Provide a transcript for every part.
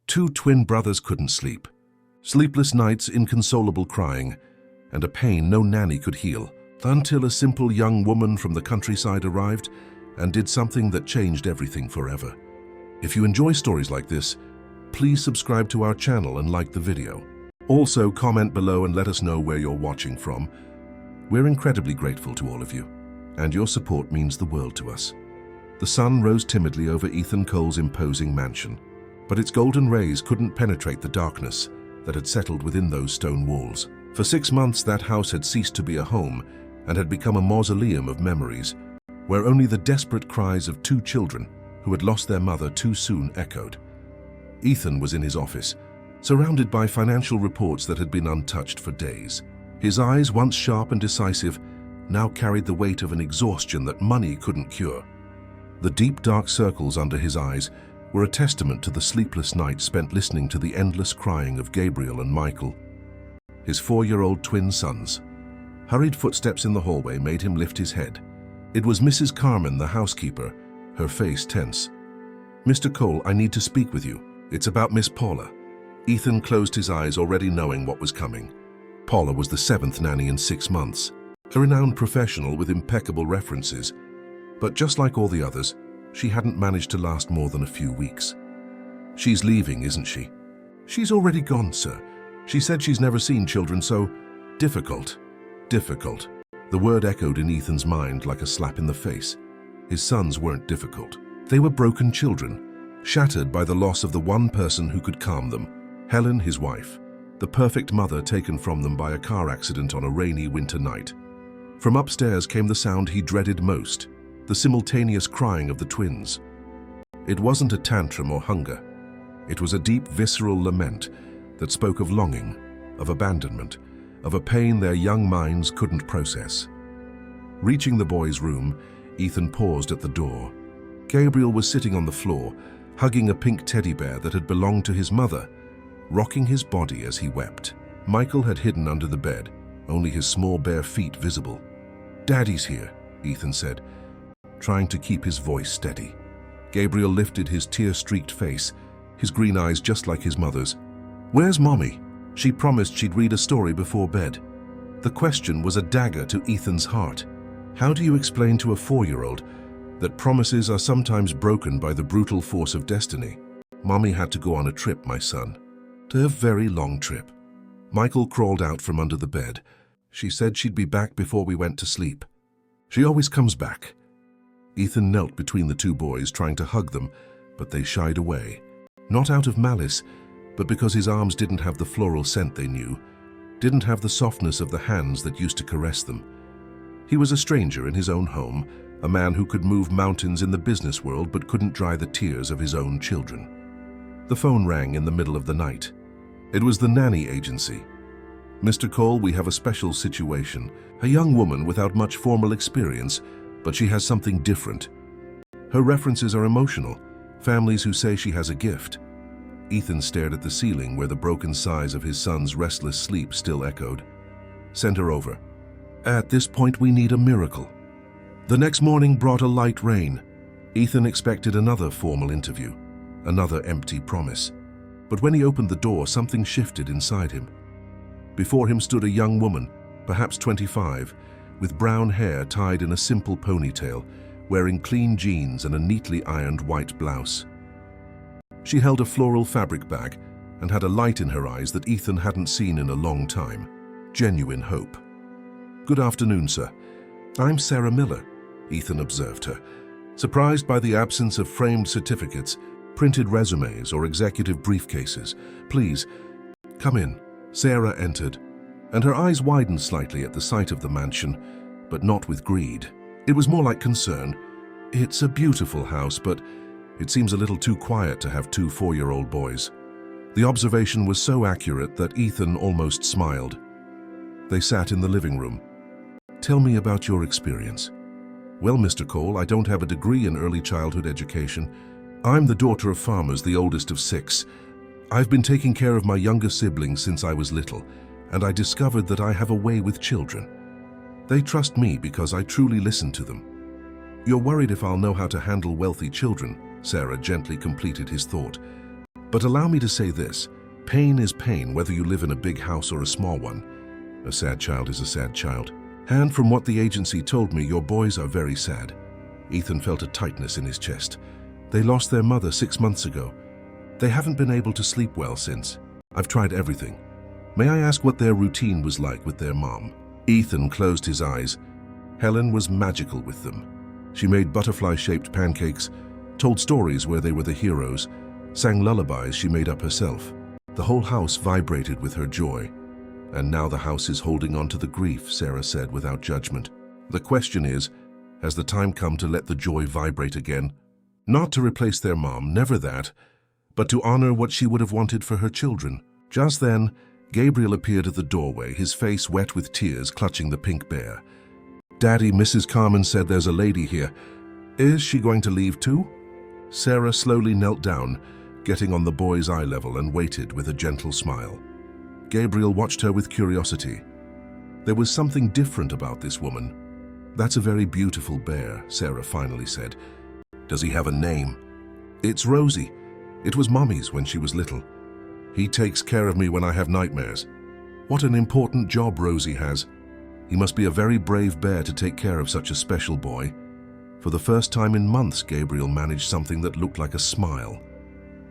Two twin brothers couldn't sleep. Sleepless nights, inconsolable crying, and a pain no nanny could heal, until a simple young woman from the countryside arrived and did something that changed everything forever. If you enjoy stories like this, please subscribe to our channel and like the video. Also, comment below and let us know where you're watching from. We're incredibly grateful to all of you, and your support means the world to us. The sun rose timidly over Ethan Cole's imposing mansion, but its golden rays couldn't penetrate the darkness that had settled within those stone walls. For 6 months, that house had ceased to be a home and had become a mausoleum of memories, where only the desperate cries of two children who had lost their mother too soon echoed. Ethan was in his office, surrounded by financial reports that had been untouched for days. His eyes, once sharp and decisive, now carried the weight of an exhaustion that money couldn't cure. The deep, dark circles under his eyes were a testament to the sleepless nights spent listening to the endless crying of Gabriel and Michael, his 4-year-old twin sons. Hurried footsteps in the hallway made him lift his head. It was Mrs. Carmen, the housekeeper, her face tense. "Mr. Cole, I need to speak with you. It's about Miss Paula." Ethan closed his eyes, already knowing what was coming. Paula was the 7th nanny in 6 months, a renowned professional with impeccable references. But just like all the others, she hadn't managed to last more than a few weeks. "She's leaving, isn't she?" "She's already gone, sir. She said she's never seen children so difficult." Difficult. The word echoed in Ethan's mind like a slap in the face. His sons weren't difficult. They were broken children, shattered by the loss of the one person who could calm them, Helen, his wife, the perfect mother taken from them by a car accident on a rainy winter night. From upstairs came the sound he dreaded most, the simultaneous crying of the twins. It wasn't a tantrum or hunger. It was a deep, visceral lament that spoke of longing, of abandonment, of a pain their young minds couldn't process. Reaching the boys' room, Ethan paused at the door. Gabriel was sitting on the floor, hugging a pink teddy bear that had belonged to his mother, rocking his body as he wept. Michael had hidden under the bed, only his small bare feet visible. "Daddy's here," Ethan said, trying to keep his voice steady. Gabriel lifted his tear-streaked face, his green eyes just like his mother's. "Where's Mommy? She promised she'd read a story before bed." The question was a dagger to Ethan's heart. How do you explain to a 4-year-old that promises are sometimes broken by the brutal force of destiny? "Mommy had to go on a trip, my son. To a very long trip." Michael crawled out from under the bed. "She said she'd be back before we went to sleep. She always comes back." Ethan knelt between the two boys, trying to hug them, but they shied away. Not out of malice, but because his arms didn't have the floral scent they knew, didn't have the softness of the hands that used to caress them. He was a stranger in his own home, a man who could move mountains in the business world but couldn't dry the tears of his own children. The phone rang in the middle of the night. It was the nanny agency. "Mr. Cole, we have a special situation. A young woman without much formal experience, but she has something different. Her references are emotional, families who say she has a gift." Ethan stared at the ceiling where the broken sighs of his son's restless sleep still echoed. "Send her over. At this point, we need a miracle." The next morning brought a light rain. Ethan expected another formal interview, another empty promise. But when he opened the door, something shifted inside him. Before him stood a young woman, perhaps 25, with brown hair tied in a simple ponytail, wearing clean jeans and a neatly ironed white blouse. She held a floral fabric bag and had a light in her eyes that Ethan hadn't seen in a long time. Genuine hope. "Good afternoon, sir. I'm Sarah Miller," Ethan observed her, surprised by the absence of framed certificates, printed resumes, or executive briefcases. "Please, come in." Sarah entered, and her eyes widened slightly at the sight of the mansion, but not with greed. It was more like concern. "It's a beautiful house, but it seems a little too quiet to have two 4-year-old boys." The observation was so accurate that Ethan almost smiled. They sat in the living room. "Tell me about your experience." "Well, Mr. Cole, I don't have a degree in early childhood education. I'm the daughter of farmers, the oldest of 6. I've been taking care of my younger siblings since I was little, and I discovered that I have a way with children. They trust me because I truly listen to them." "You're worried if I'll know how to handle wealthy children," Sarah gently completed his thought. But allow me to say this. Pain is pain, whether you live in a big house or a small one. A sad child is a sad child. And from what the agency told me, your boys are very sad. Ethan felt a tightness in his chest. They lost their mother 6 months ago. They haven't been able to sleep well since. I've tried everything. May I ask what their routine was like with their mom? Ethan closed his eyes. Helen was magical with them. She made butterfly-shaped pancakes, told stories where they were the heroes, sang lullabies she made up herself. The whole house vibrated with her joy. And now the house is holding on to the grief, Sarah said without judgment. The question is, has the time come to let the joy vibrate again? Not to replace their mom, never that, but to honor what she would have wanted for her children. Just then, Gabriel appeared at the doorway, his face wet with tears, clutching the pink bear. Daddy, Mrs. Carmen said there's a lady here. Is she going to leave too? Sarah slowly knelt down, getting on the boy's eye level, and waited with a gentle smile. Gabriel watched her with curiosity. There was something different about this woman. That's a very beautiful bear, Sarah finally said. Does he have a name? It's Rosie. It was Mommy's when she was little. He takes care of me when I have nightmares. What an important job Rosie has. He must be a very brave bear to take care of such a special boy. For the first time in months, Gabriel managed something that looked like a smile.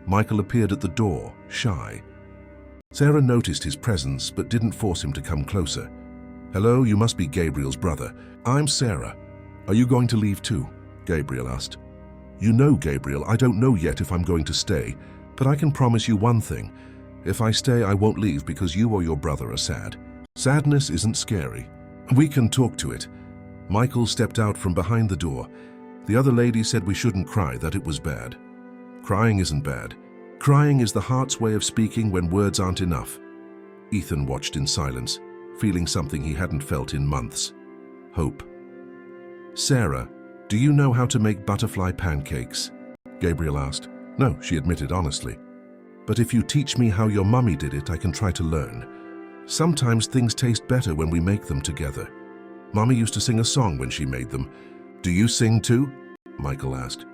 Michael appeared at the door, shy. Sarah noticed his presence but didn't force him to come closer. Hello, you must be Gabriel's brother. I'm Sarah. Are you going to leave too? Gabriel asked. You know, Gabriel, I don't know yet if I'm going to stay, but I can promise you one thing. If I stay, I won't leave because you or your brother are sad. Sadness isn't scary. We can talk to it. Michael stepped out from behind the door. The other lady said we shouldn't cry, that it was bad. Crying isn't bad. Crying is the heart's way of speaking when words aren't enough. Ethan watched in silence, feeling something he hadn't felt in months. Hope. Sarah, do you know how to make butterfly pancakes? Gabriel asked. No, she admitted honestly. But if you teach me how your mummy did it, I can try to learn. Sometimes things taste better when we make them together. Mommy used to sing a song when she made them. Do you sing too? Michael asked.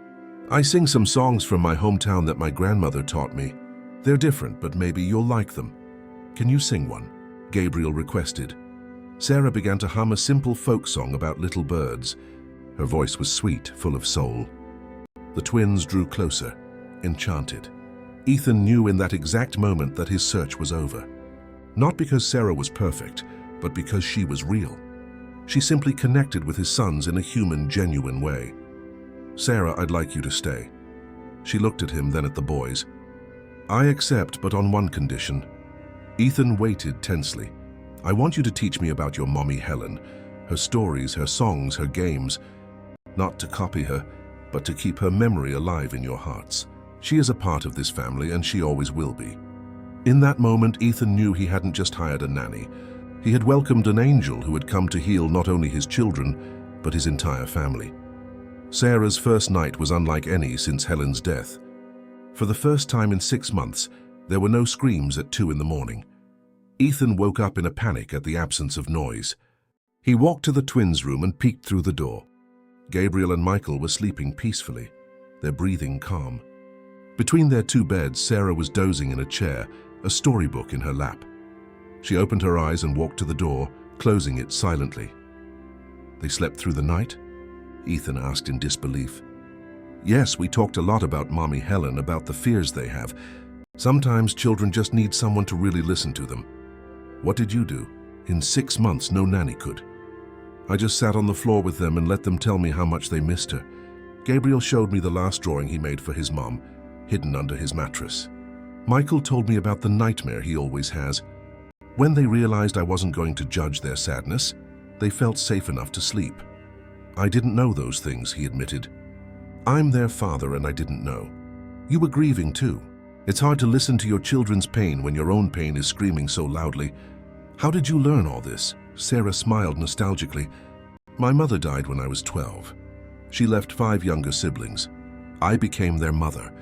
I sing some songs from my hometown that my grandmother taught me. They're different, but maybe you'll like them. Can you sing one? Gabriel requested. Sarah began to hum a simple folk song about little birds. Her voice was sweet, full of soul. The twins drew closer, enchanted. Ethan knew in that exact moment that his search was over. Not because Sarah was perfect, but because she was real. She simply connected with his sons in a human, genuine way. Sarah, I'd like you to stay. She looked at him, then at the boys. I accept, but on one condition. Ethan waited tensely. I want you to teach me about your mommy Helen, her stories, her songs, her games. Not to copy her, but to keep her memory alive in your hearts. She is a part of this family, and she always will be. In that moment, Ethan knew he hadn't just hired a nanny. He had welcomed an angel who had come to heal not only his children, but his entire family. Sarah's first night was unlike any since Helen's death. For the first time in 6 months, there were no screams at 2 in the morning. Ethan woke up in a panic at the absence of noise. He walked to the twins' room and peeked through the door. Gabriel and Michael were sleeping peacefully, their breathing calm. Between their 2 beds, Sarah was dozing in a chair, a storybook in her lap. She opened her eyes and walked to the door, closing it silently. They slept through the night? Ethan asked in disbelief. Yes, we talked a lot about Mommy Helen, about the fears they have. Sometimes children just need someone to really listen to them. What did you do? In 6 months, no nanny could. I just sat on the floor with them and let them tell me how much they missed her. Gabriel showed me the last drawing he made for his mom, hidden under his mattress. Michael told me about the nightmare he always has. When they realized I wasn't going to judge their sadness, they felt safe enough to sleep. I didn't know those things, he admitted. I'm their father and I didn't know. You were grieving too. It's hard to listen to your children's pain when your own pain is screaming so loudly. How did you learn all this? Sarah smiled nostalgically. My mother died when I was 12. She left 5 younger siblings. I became their mother.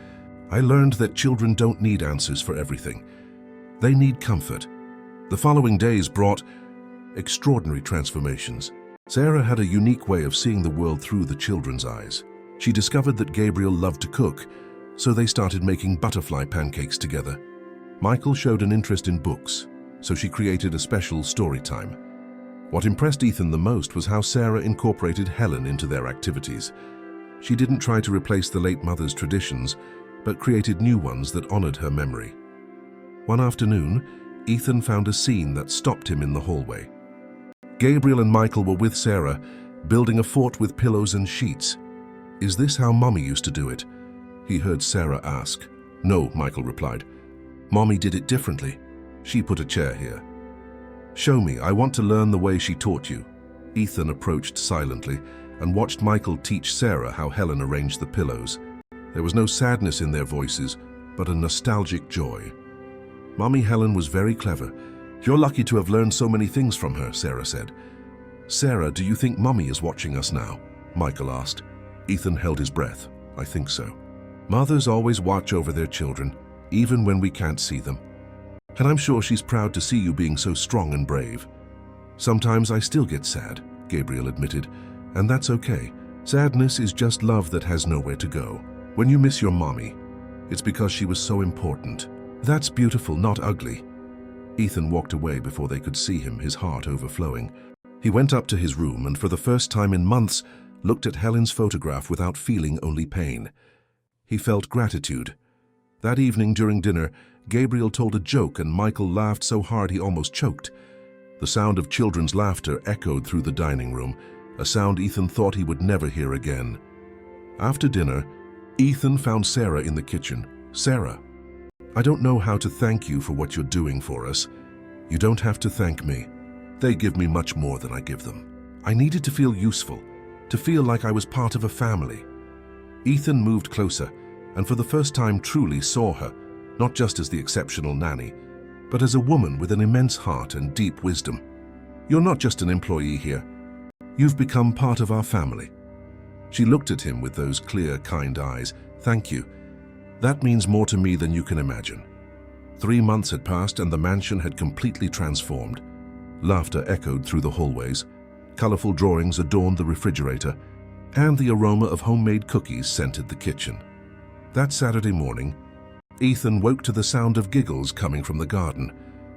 I learned that children don't need answers for everything. They need comfort. The following days brought extraordinary transformations. Sarah had a unique way of seeing the world through the children's eyes. She discovered that Gabriel loved to cook, so they started making butterfly pancakes together. Michael showed an interest in books, so she created a special story time. What impressed Ethan the most was how Sarah incorporated Helen into their activities. She didn't try to replace the late mother's traditions, but created new ones that honored her memory. One afternoon, Ethan found a scene that stopped him in the hallway. Gabriel and Michael were with Sarah, building a fort with pillows and sheets. "Is this how Mommy used to do it?" he heard Sarah ask. "No," Michael replied. "Mommy did it differently. She put a chair here." "Show me, I want to learn the way she taught you." Ethan approached silently and watched Michael teach Sarah how Helen arranged the pillows. There was no sadness in their voices, but a nostalgic joy. "Mommy Helen was very clever. You're lucky to have learned so many things from her," Sarah said. "Sarah, do you think Mommy is watching us now?" Michael asked. Ethan held his breath. "I think so. Mothers always watch over their children, even when we can't see them. And I'm sure she's proud to see you being so strong and brave." "Sometimes I still get sad," Gabriel admitted, "and that's okay. Sadness is just love that has nowhere to go. When you miss your mommy, it's because she was so important. That's beautiful, not ugly." Ethan walked away before they could see him, his heart overflowing. He went up to his room and for the first time in months looked at Helen's photograph without feeling only pain. He felt gratitude. That evening during dinner, Gabriel told a joke and Michael laughed so hard he almost choked. The sound of children's laughter echoed through the dining room, a sound Ethan thought he would never hear again. After dinner, Ethan found Sarah in the kitchen. "Sarah, I don't know how to thank you for what you're doing for us. You don't have to thank me. They give me much more than I give them. I needed to feel useful, to feel like I was part of a family." Ethan moved closer and for the first time truly saw her, not just as the exceptional nanny, but as a woman with an immense heart and deep wisdom. "You're not just an employee here. You've become part of our family." She looked at him with those clear, kind eyes. "Thank you. That means more to me than you can imagine." 3 months had passed and the mansion had completely transformed. Laughter echoed through the hallways. Colorful drawings adorned the refrigerator, and the aroma of homemade cookies scented the kitchen. That Saturday morning, Ethan woke to the sound of giggles coming from the garden.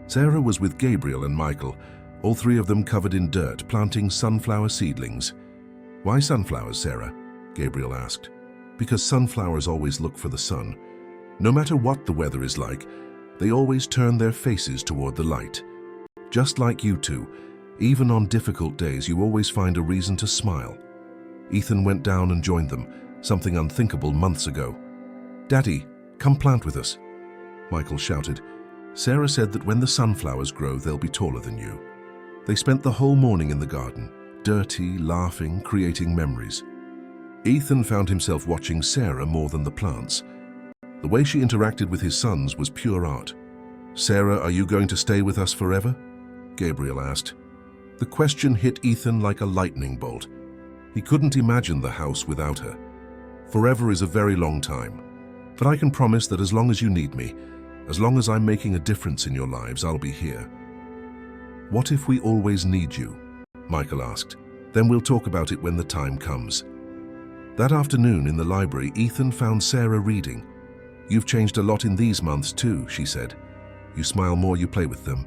Sarah was with Gabriel and Michael, all three of them covered in dirt, planting sunflower seedlings. "Why sunflowers, Sarah?" Gabriel asked. "Because sunflowers always look for the sun. No matter what the weather is like, they always turn their faces toward the light. Just like you two, even on difficult days, you always find a reason to smile." Ethan went down and joined them, something unthinkable months ago. "Daddy, come plant with us," Michael shouted. "Sarah said that when the sunflowers grow, they'll be taller than you." They spent the whole morning in the garden, dirty, laughing, creating memories. Ethan found himself watching Sarah more than the plants. The way she interacted with his sons was pure art. "Sarah, are you going to stay with us forever?" Gabriel asked. The question hit Ethan like a lightning bolt. He couldn't imagine the house without her. Forever is a very long time. But I can promise that as long as you need me, as long as I'm making a difference in your lives, I'll be here. "What if we always need you?" Michael asked. "Then we'll talk about it when the time comes." That afternoon in the library, Ethan found Sarah reading. "You've changed a lot in these months too," she said. "You smile more, you play with them.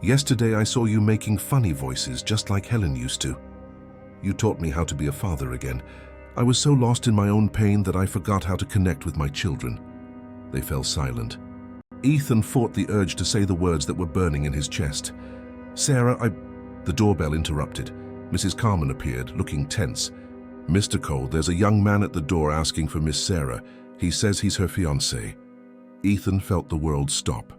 Yesterday I saw you making funny voices just like Helen used to. You taught me how to be a father again. I was so lost in my own pain that I forgot how to connect with my children." They fell silent. Ethan fought the urge to say the words that were burning in his chest. "Sarah, The doorbell interrupted. Mrs. Carmen appeared, looking tense. "Mr. Cole, there's a young man at the door asking for Miss Sarah. He says he's her fiancé." Ethan felt the world stop.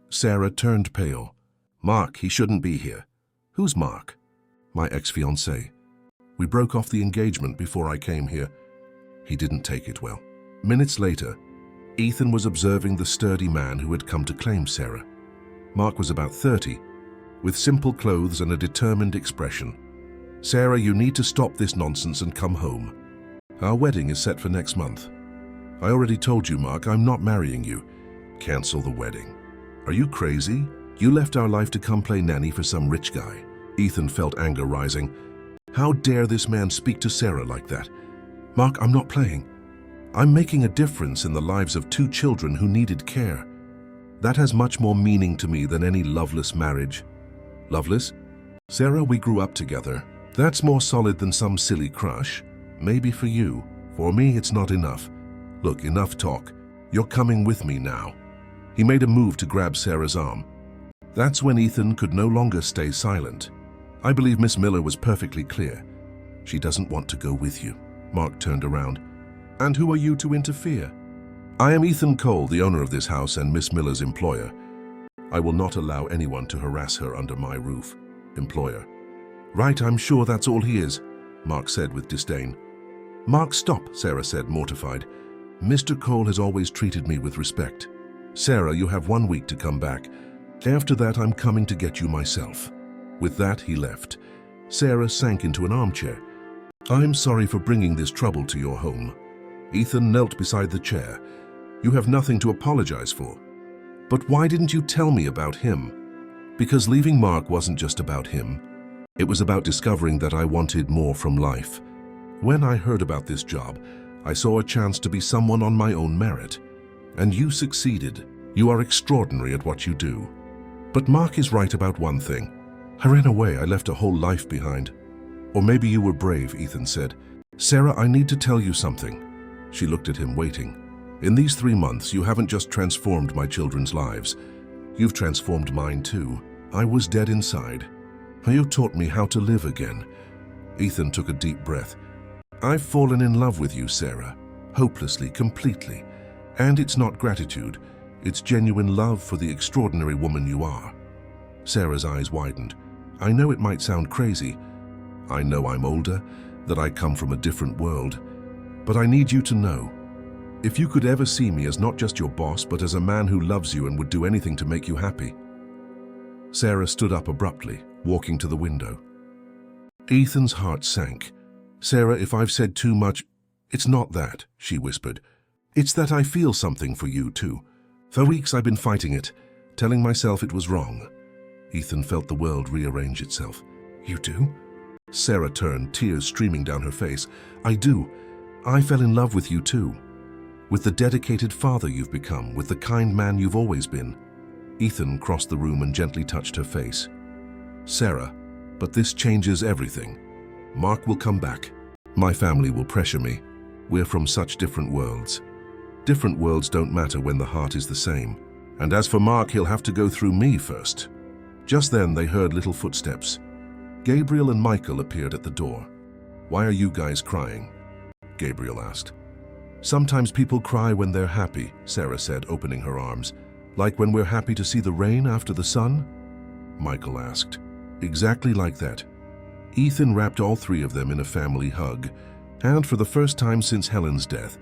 Sarah turned pale. "Mark, he shouldn't be here." "Who's Mark?" "My ex-fiancé. We broke off the engagement before I came here." He didn't take it well. Minutes later, Ethan was observing the sturdy man who had come to claim Sarah. Mark was about 30, with simple clothes and a determined expression. "Sarah, you need to stop this nonsense and come home. Our wedding is set for next month." "I already told you, Mark, I'm not marrying you." "Cancel the wedding." "Are you crazy? You left our life to come play nanny for some rich guy." Ethan felt anger rising. How dare this man speak to Sarah like that? "Mark, I'm not playing." I'm making a difference in the lives of 2 children who needed care. That has much more meaning to me than any loveless marriage. Loveless? Sarah, we grew up together. That's more solid than some silly crush. Maybe for you. For me, it's not enough. Look, enough talk. You're coming with me now. He made a move to grab Sarah's arm. That's when Ethan could no longer stay silent. I believe Miss Miller was perfectly clear. She doesn't want to go with you. Mark turned around. And who are you to interfere? I am Ethan Cole, the owner of this house and Miss Miller's employer. I will not allow anyone to harass her under my roof. Employer. Right, I'm sure that's all he is, Mark said with disdain. Mark, stop, Sarah said, mortified. Mr. Cole has always treated me with respect. Sarah, you have 1 week to come back. After that, I'm coming to get you myself. With that, he left. Sarah sank into an armchair. I'm sorry for bringing this trouble to your home. Ethan knelt beside the chair. You have nothing to apologize for. But why didn't you tell me about him? Because leaving Mark wasn't just about him. It was about discovering that I wanted more from life. When I heard about this job, I saw a chance to be someone on my own merit. And you succeeded. You are extraordinary at what you do. But Mark is right about one thing. I ran away. I left a whole life behind. Or maybe you were brave, Ethan said. Sarah, I need to tell you something. She looked at him, waiting. In these 3 months, you haven't just transformed my children's lives. You've transformed mine too. I was dead inside. You taught me how to live again. Ethan took a deep breath. I've fallen in love with you, Sarah. Hopelessly, completely. And it's not gratitude. It's genuine love for the extraordinary woman you are. Sarah's eyes widened. I know it might sound crazy. I know I'm older, that I come from a different world. But I need you to know, if you could ever see me as not just your boss, but as a man who loves you and would do anything to make you happy. Sarah stood up abruptly, walking to the window. Ethan's heart sank. Sarah, if I've said too much, it's not that, she whispered. It's that I feel something for you too. For weeks I've been fighting it, telling myself it was wrong. Ethan felt the world rearrange itself. You do? Sarah turned, tears streaming down her face. I do. I fell in love with you too. With the dedicated father you've become, with the kind man you've always been. Ethan crossed the room and gently touched her face. Sarah, but this changes everything. Mark will come back. My family will pressure me. We're from such different worlds. Different worlds don't matter when the heart is the same. And as for Mark, he'll have to go through me first. Just then they heard little footsteps. Gabriel and Michael appeared at the door. Why are you guys crying? Gabriel asked. Sometimes people cry when they're happy, Sarah said, opening her arms. Like when we're happy to see the rain after the sun? Michael asked. Exactly like that. Ethan wrapped all 3 of them in a family hug, and for the first time since Helen's death,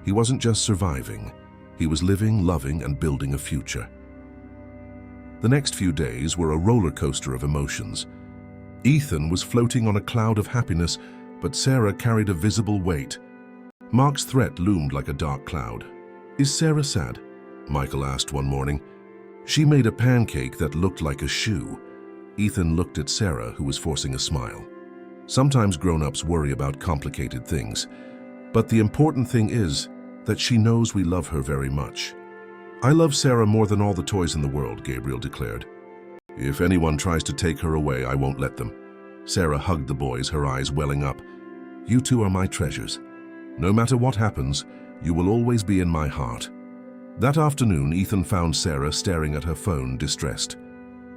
he wasn't just surviving. He was living, loving, and building a future. The next few days were a roller coaster of emotions. Ethan was floating on a cloud of happiness, but Sarah carried a visible weight. Mark's threat loomed like a dark cloud. Is Sarah sad? Michael asked one morning. She made a pancake that looked like a shoe. Ethan looked at Sarah, who was forcing a smile. Sometimes grown-ups worry about complicated things, but the important thing is that she knows we love her very much. I love Sarah more than all the toys in the world, Gabriel declared. If anyone tries to take her away, I won't let them. Sarah hugged the boys, her eyes welling up. You two are my treasures. No matter what happens, you will always be in my heart. That afternoon, Ethan found Sarah staring at her phone, distressed.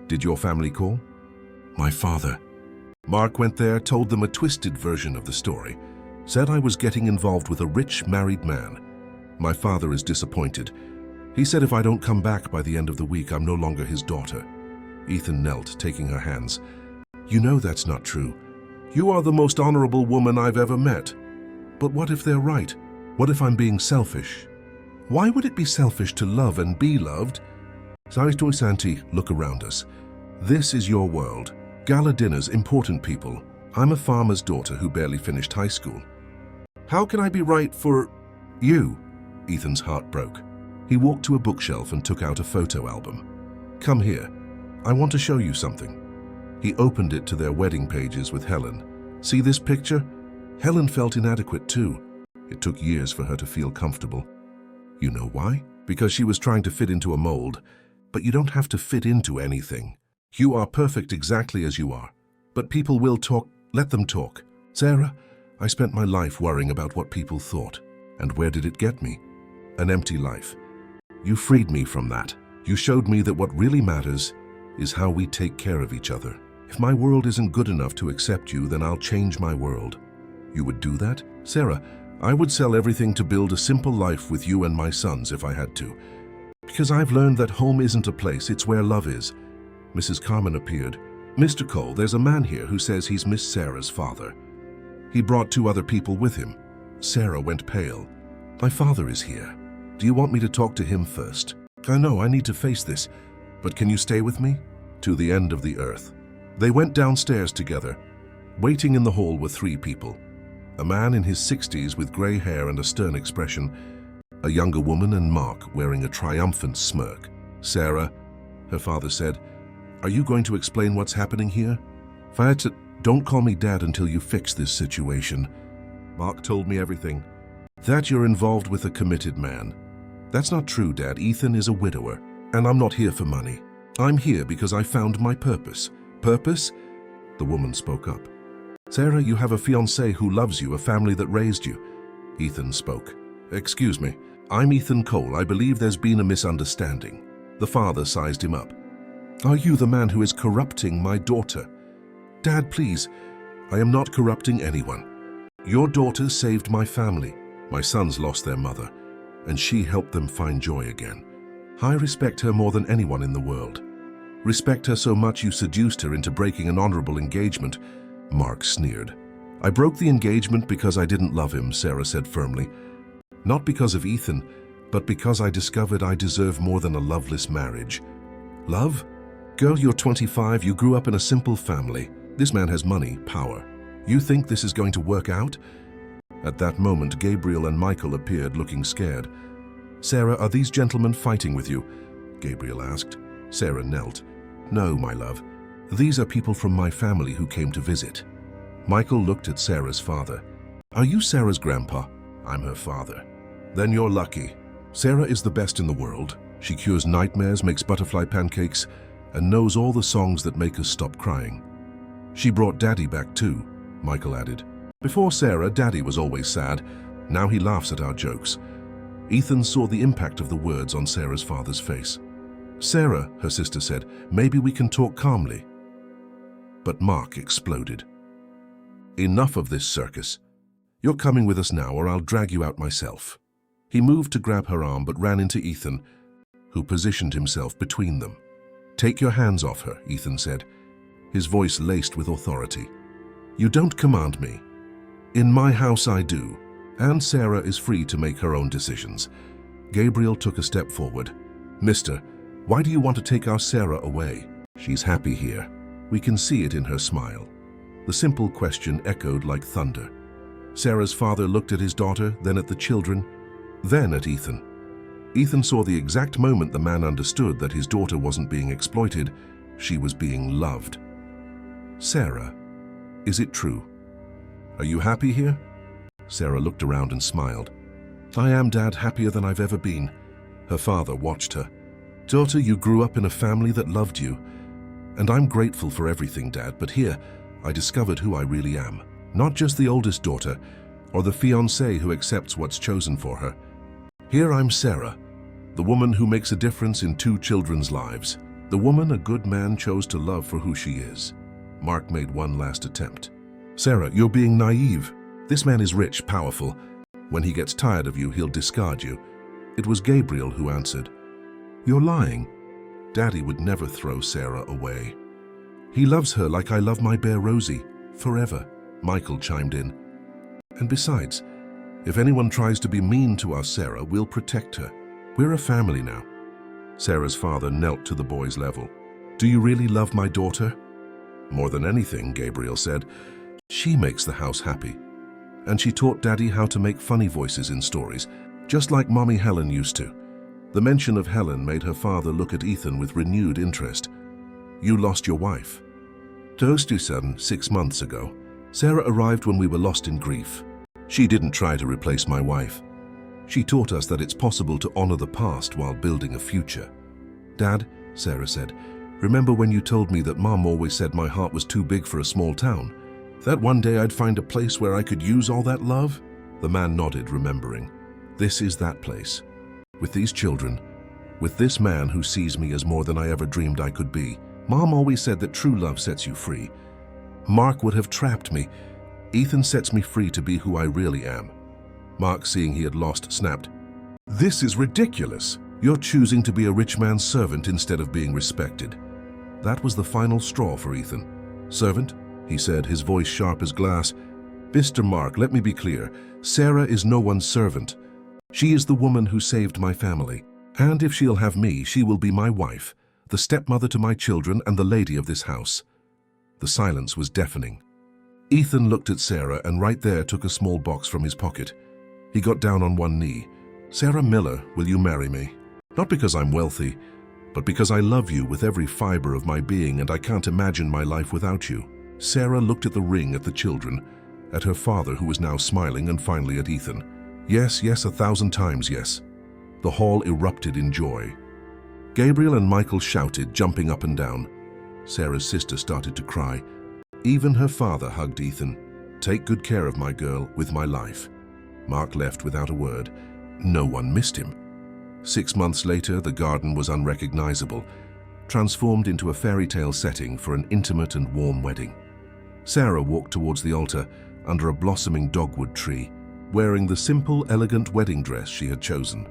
Did your family call? My father. Mark went there, told them a twisted version of the story. Said I was getting involved with a rich, married man. My father is disappointed. He said if I don't come back by the end of the week, I'm no longer his daughter. Ethan knelt, taking her hands. You know that's not true. You are the most honorable woman I've ever met. But what if they're right? What if I'm being selfish? Why would it be selfish to love and be loved? Saito Santi, look around us. This is your world. Gala dinners, important people. I'm a farmer's daughter who barely finished high school. How can I be right for you? Ethan's heart broke. He walked to a bookshelf and took out a photo album. Come here. I want to show you something. He opened it to their wedding pages with Helen. See this picture? Helen felt inadequate too. It took years for her to feel comfortable. You know why? Because she was trying to fit into a mold. But you don't have to fit into anything. You are perfect exactly as you are. But people will talk. Let them talk. Sarah, I spent my life worrying about what people thought. And where did it get me? An empty life. You freed me from that. You showed me that what really matters is how we take care of each other. If my world isn't good enough to accept you, then I'll change my world. You would do that? Sarah, I would sell everything to build a simple life with you and my sons if I had to. Because I've learned that home isn't a place, it's where love is. Mrs. Carmen appeared. Mr. Cole, there's a man here who says he's Miss Sarah's father. He brought 2 other people with him. Sarah went pale. My father is here. Do you want me to talk to him first? I know, I need to face this, but can you stay with me? To the end of the earth. They went downstairs together. Waiting in the hall were 3 people. A man in his 60s with grey hair and a stern expression, a younger woman, and Mark wearing a triumphant smirk. Sarah, her father said, are you going to explain what's happening here? If I had to, don't call me Dad until you fix this situation. Mark told me everything. That you're involved with a committed man. That's not true, Dad. Ethan is a widower, and I'm not here for money. I'm here because I found my purpose. Purpose? The woman spoke up. Sarah, you have a fiancé who loves you, a family that raised you. Ethan spoke. Excuse me, I'm Ethan Cole. I believe there's been a misunderstanding. The father sized him up. Are you the man who is corrupting my daughter? Dad, please. I am not corrupting anyone. Your daughter saved my family. My sons lost their mother, and she helped them find joy again. I respect her more than anyone in the world. Respect her so much you seduced her into breaking an honorable engagement. Mark sneered. I broke the engagement because I didn't love him, Sarah said firmly. Not because of Ethan, but because I discovered I deserve more than a loveless marriage. Love? Girl, you're 25, you grew up in a simple family. This man has money, power. You think this is going to work out? At that moment, Gabriel and Michael appeared, looking scared. Sarah, are these gentlemen fighting with you? Gabriel asked. Sarah knelt. No, my love. These are people from my family who came to visit. Michael looked at Sarah's father. Are you Sarah's grandpa? I'm her father. Then you're lucky. Sarah is the best in the world. She cures nightmares, makes butterfly pancakes, and knows all the songs that make us stop crying. She brought Daddy back too, Michael added. Before Sarah, Daddy was always sad. Now he laughs at our jokes. Ethan saw the impact of the words on Sarah's father's face. Sarah, her sister said, maybe we can talk calmly. But Mark exploded. Enough of this circus. You're coming with us now or I'll drag you out myself. He moved to grab her arm but ran into Ethan, who positioned himself between them. Take your hands off her, Ethan said, his voice laced with authority. You don't command me. In my house I do, and Sarah is free to make her own decisions. Gabriel took a step forward. Mister, why do you want to take our Sarah away? She's happy here. We can see it in her smile. The simple question echoed like thunder. Sarah's father looked at his daughter, then at the children, then at Ethan. Ethan saw the exact moment the man understood that his daughter wasn't being exploited, she was being loved. Sarah, is it true? Are you happy here? Sarah looked around and smiled. I am, Dad, happier than I've ever been. Her father watched her. Daughter, you grew up in a family that loved you. And I'm grateful for everything, Dad, but here, I discovered who I really am. Not just the oldest daughter, or the fiancée who accepts what's chosen for her. Here I'm Sarah, the woman who makes a difference in 2 children's lives. The woman a good man chose to love for who she is. Mark made one last attempt. Sarah, you're being naive. This man is rich, powerful. When he gets tired of you, he'll discard you. It was Gabriel who answered. You're lying. Daddy would never throw Sarah away. He loves her like I love my bear Rosie, forever, Michael chimed in. And besides, if anyone tries to be mean to our Sarah, we'll protect her. We're a family now. Sarah's father knelt to the boy's level. Do you really love my daughter? More than anything, Gabriel said. She makes the house happy. And she taught Daddy how to make funny voices in stories, just like Mommy Helen used to. The mention of Helen made her father look at Ethan with renewed interest. You lost your wife. To host you, son, 6 months ago. Sarah arrived when we were lost in grief. She didn't try to replace my wife. She taught us that it's possible to honor the past while building a future. Dad, Sarah said, remember when you told me that Mom always said my heart was too big for a small town? That one day I'd find a place where I could use all that love? The man nodded, remembering. This is that place. With these children, with this man who sees me as more than I ever dreamed I could be. Mom always said that true love sets you free. Mark would have trapped me. Ethan sets me free to be who I really am. Mark, seeing he had lost, snapped, "This is ridiculous. You're choosing to be a rich man's servant instead of being respected." That was the final straw for Ethan. "Servant?" he said, his voice sharp as glass. "Mr. Mark, let me be clear. Sarah is no one's servant. She is the woman who saved my family. And if she'll have me, she will be my wife, the stepmother to my children and the lady of this house." The silence was deafening. Ethan looked at Sarah and right there took a small box from his pocket. He got down on one knee. "Sarah Miller, will you marry me? Not because I'm wealthy, but because I love you with every fiber of my being and I can't imagine my life without you." Sarah looked at the ring, at the children, at her father who was now smiling, and finally at Ethan. "Yes, yes, 1,000 times yes." The hall erupted in joy. Gabriel and Michael shouted, jumping up and down. Sarah's sister started to cry. Even her father hugged Ethan. "Take good care of my girl with my life." Mark left without a word. No one missed him. 6 months later, the garden was unrecognizable, transformed into a fairy tale setting for an intimate and warm wedding. Sarah walked towards the altar under a blossoming dogwood tree, wearing the simple, elegant wedding dress she had chosen.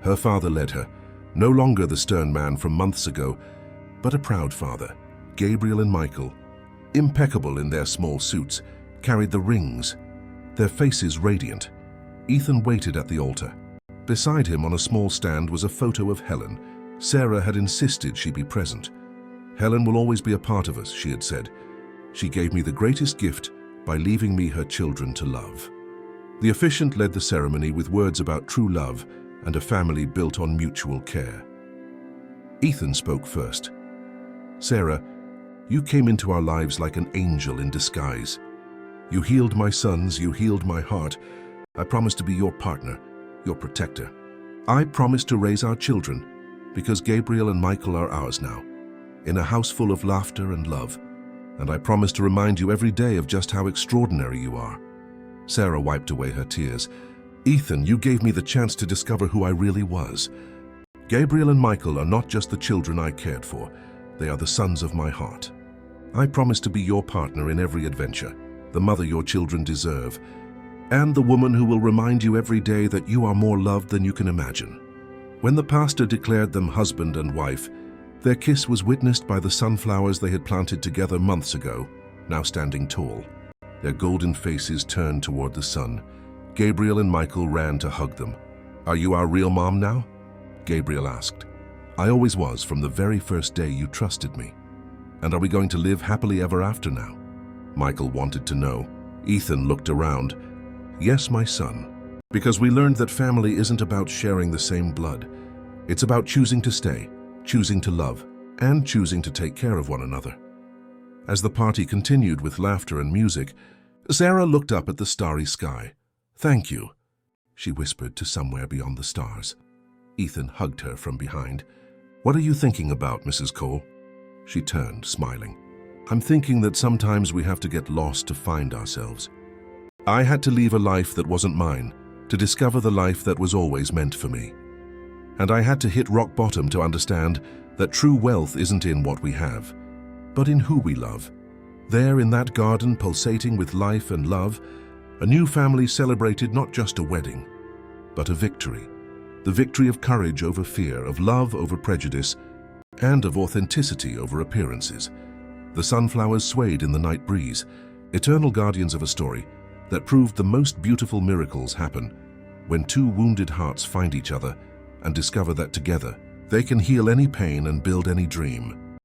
Her father led her, no longer the stern man from months ago, but a proud father. Gabriel and Michael, impeccable in their small suits, carried the rings, their faces radiant. Ethan waited at the altar. Beside him on a small stand was a photo of Helen. Sarah had insisted she be present. "Helen will always be a part of us," she had said. "She gave me the greatest gift by leaving me her children to love." The officiant led the ceremony with words about true love and a family built on mutual care. Ethan spoke first. "Sarah, you came into our lives like an angel in disguise. You healed my sons, you healed my heart. I promise to be your partner, your protector. I promise to raise our children, because Gabriel and Michael are ours now, in a house full of laughter and love. And I promise to remind you every day of just how extraordinary you are." Sarah wiped away her tears. "Ethan, you gave me the chance to discover who I really was. Gabriel and Michael are not just the children I cared for, they are the sons of my heart. I promise to be your partner in every adventure, the mother your children deserve, and the woman who will remind you every day that you are more loved than you can imagine." When the pastor declared them husband and wife, their kiss was witnessed by the sunflowers they had planted together months ago, now standing tall. Their golden faces turned toward the sun. Gabriel and Michael ran to hug them. "Are you our real mom now?" Gabriel asked. "I always was from the very first day you trusted me. And are we going to live happily ever after now?" Michael wanted to know. Ethan looked around. "Yes, my son. Because we learned that family isn't about sharing the same blood. It's about choosing to stay, choosing to love, and choosing to take care of one another." As the party continued with laughter and music, Sarah looked up at the starry sky. "Thank you," she whispered to somewhere beyond the stars. Ethan hugged her from behind. "What are you thinking about, Mrs. Cole?" She turned, smiling. "I'm thinking that sometimes we have to get lost to find ourselves. I had to leave a life that wasn't mine to discover the life that was always meant for me. And I had to hit rock bottom to understand that true wealth isn't in what we have, but in who we love. There in that garden pulsating with life and love, a new family celebrated not just a wedding, but a victory. The victory of courage over fear, of love over prejudice, and of authenticity over appearances. The sunflowers swayed in the night breeze, eternal guardians of a story that proved the most beautiful miracles happen when two wounded hearts find each other and discover that together they can heal any pain and build any dream.